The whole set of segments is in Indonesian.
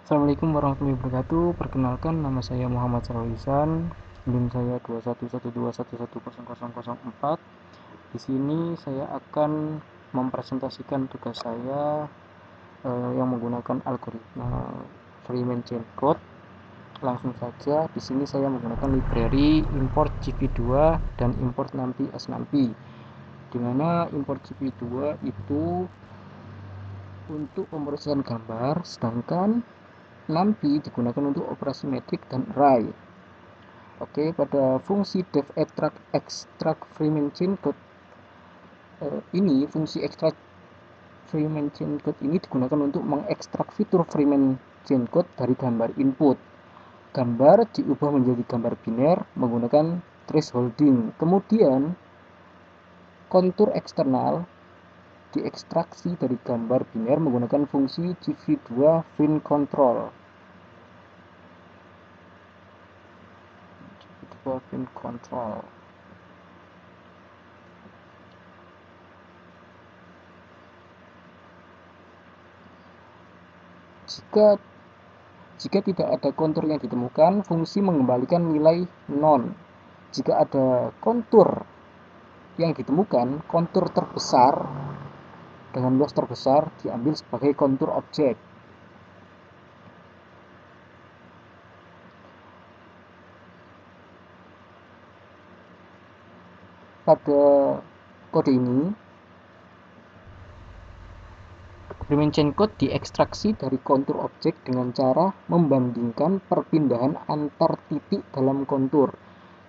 Assalamualaikum warahmatullahi wabarakatuh. Perkenalkan, nama saya Muhammad Sarwisan. NIM saya 21121110004. Di sini saya akan mempresentasikan tugas saya yang menggunakan algoritma Freeman Chain Code. Langsung saja, di sini saya menggunakan library import gv2 dan import numpy s-numpy. Di mana import gv2 itu untuk pemrosesan gambar, sedangkan numpy digunakan untuk operasi metrik dan array. Oke, pada fungsi def extract Freeman chain code ini, fungsi extract Freeman chain code ini digunakan untuk mengekstrak fitur Freeman chain code dari gambar input. Gambar diubah menjadi gambar biner menggunakan thresholding. Kemudian kontur eksternal diekstraksi dari gambar biner menggunakan fungsi gv2 finControl. finControl. Jika tidak ada kontur yang ditemukan, fungsi mengembalikan nilai non. Jika ada kontur yang ditemukan, kontur terbesar dengan luas terbesar diambil sebagai kontur objek. Pada kode ini, Freeman chain code diekstraksi dari kontur objek dengan cara membandingkan perpindahan antar titik dalam kontur.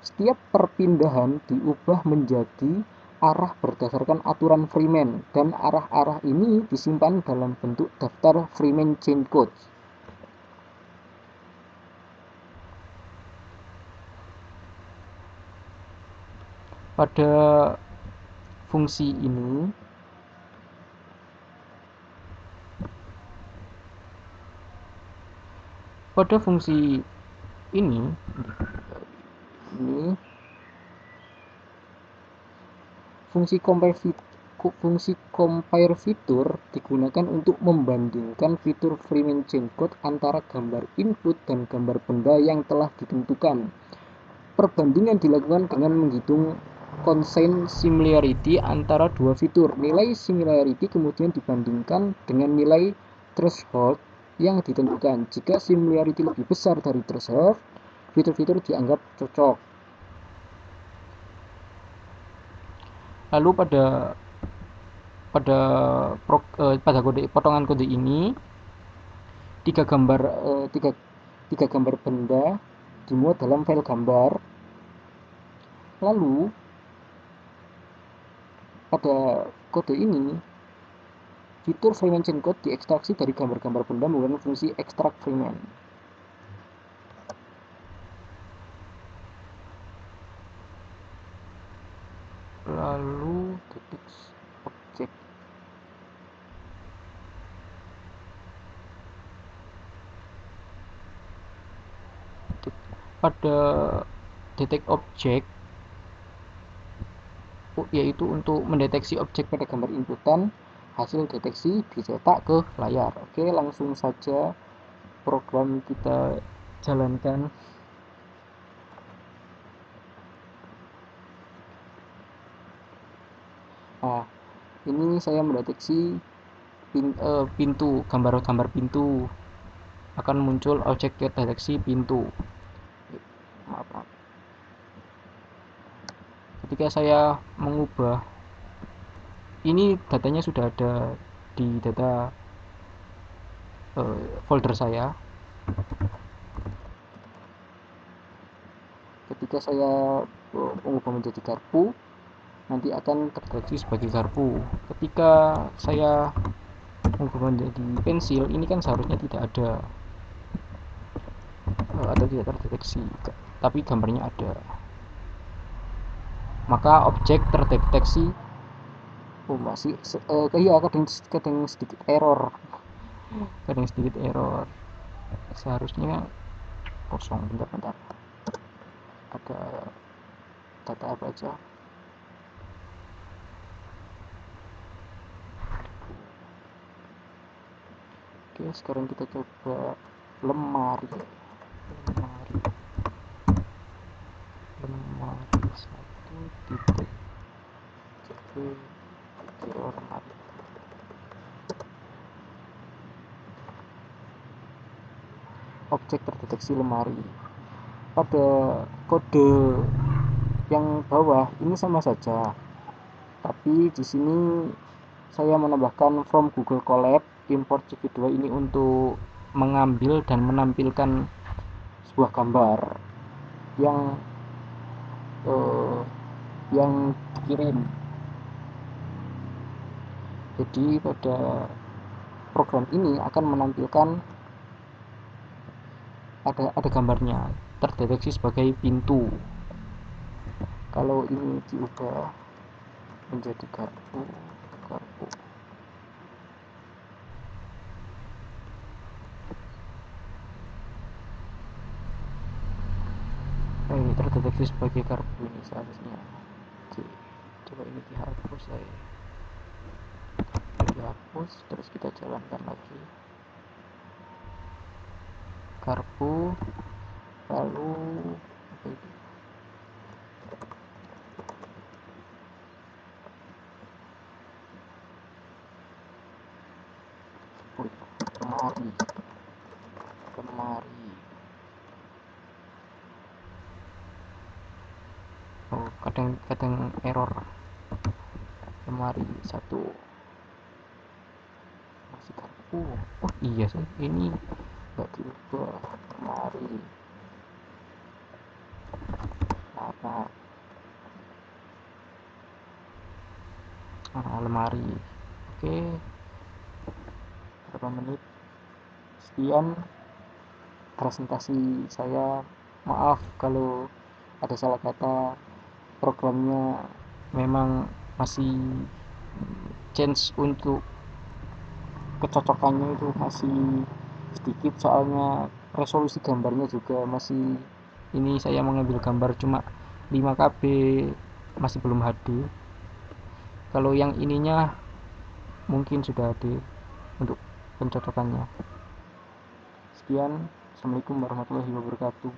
Setiap perpindahan diubah menjadi arah berdasarkan aturan Freeman, dan arah-arah ini disimpan dalam bentuk daftar Freeman chain code. Pada fungsi ini, fungsi compare fitur digunakan untuk membandingkan fitur Freeman chain code antara gambar input dan gambar benda yang telah ditentukan. Perbandingan dilakukan dengan menghitung constant similarity antara dua fitur. Nilai similarity kemudian dibandingkan dengan nilai threshold yang ditentukan. Jika similarity lebih besar dari threshold, fitur-fitur dianggap cocok. Lalu pada potongan kode ini, tiga gambar benda dimuat dalam file gambar. Lalu pada kode ini, fitur Freeman chain code diekstraksi dari gambar-gambar benda menggunakan fungsi extract Freeman. Lalu titik objek. Pada detect object, yaitu untuk mendeteksi objek pada gambar inputan, hasil deteksi dicetak ke layar. Oke, langsung saja program kita jalankan. Nah, ini saya mendeteksi pintu, gambar-gambar pintu. Akan muncul objek deteksi pintu. Maaf. Ketika saya mengubah, ini datanya sudah ada di data folder saya. Ketika saya mengubah menjadi garpu, nanti akan terdeteksi sebagai garpu. Ketika saya mengubah menjadi pensil, ini kan seharusnya tidak ada atau tidak terdeteksi, tapi gambarnya ada. Maka objek terdeteksi masih kadang sedikit error. Seharusnya kosong. Bentar. Ada data apa aja? Oke, sekarang kita coba lemari lemari lemari satu titik lemari. Objek terdeteksi lemari. Pada kode yang bawah ini sama saja, tapi di sini saya menambahkan from Google Colab import CV2 ini untuk mengambil dan menampilkan sebuah gambar yang dikirim. Jadi pada program ini akan menampilkan ada gambarnya, terdeteksi sebagai pintu. Kalau ini diubah menjadi garpu ini terdeteksi sebagai garpu ini seharusnya. Oke, coba ini dihapus, terus kita jalankan lagi garpu, lalu lemari. Oh, kadang error. Lemari satu masih garpu. Oh iya sih, ini nggak diubah. Lemari lemari. Oke, berapa menit sekian presentasi saya. Maaf kalau ada salah kata, programnya memang masih change untuk kecocokannya itu masih sedikit, soalnya resolusi gambarnya juga masih, ini saya mengambil gambar cuma 5 KB, masih belum HD. Kalau yang ininya mungkin sudah HD untuk pencocokannya. Sekian, assalamualaikum warahmatullahi wabarakatuh.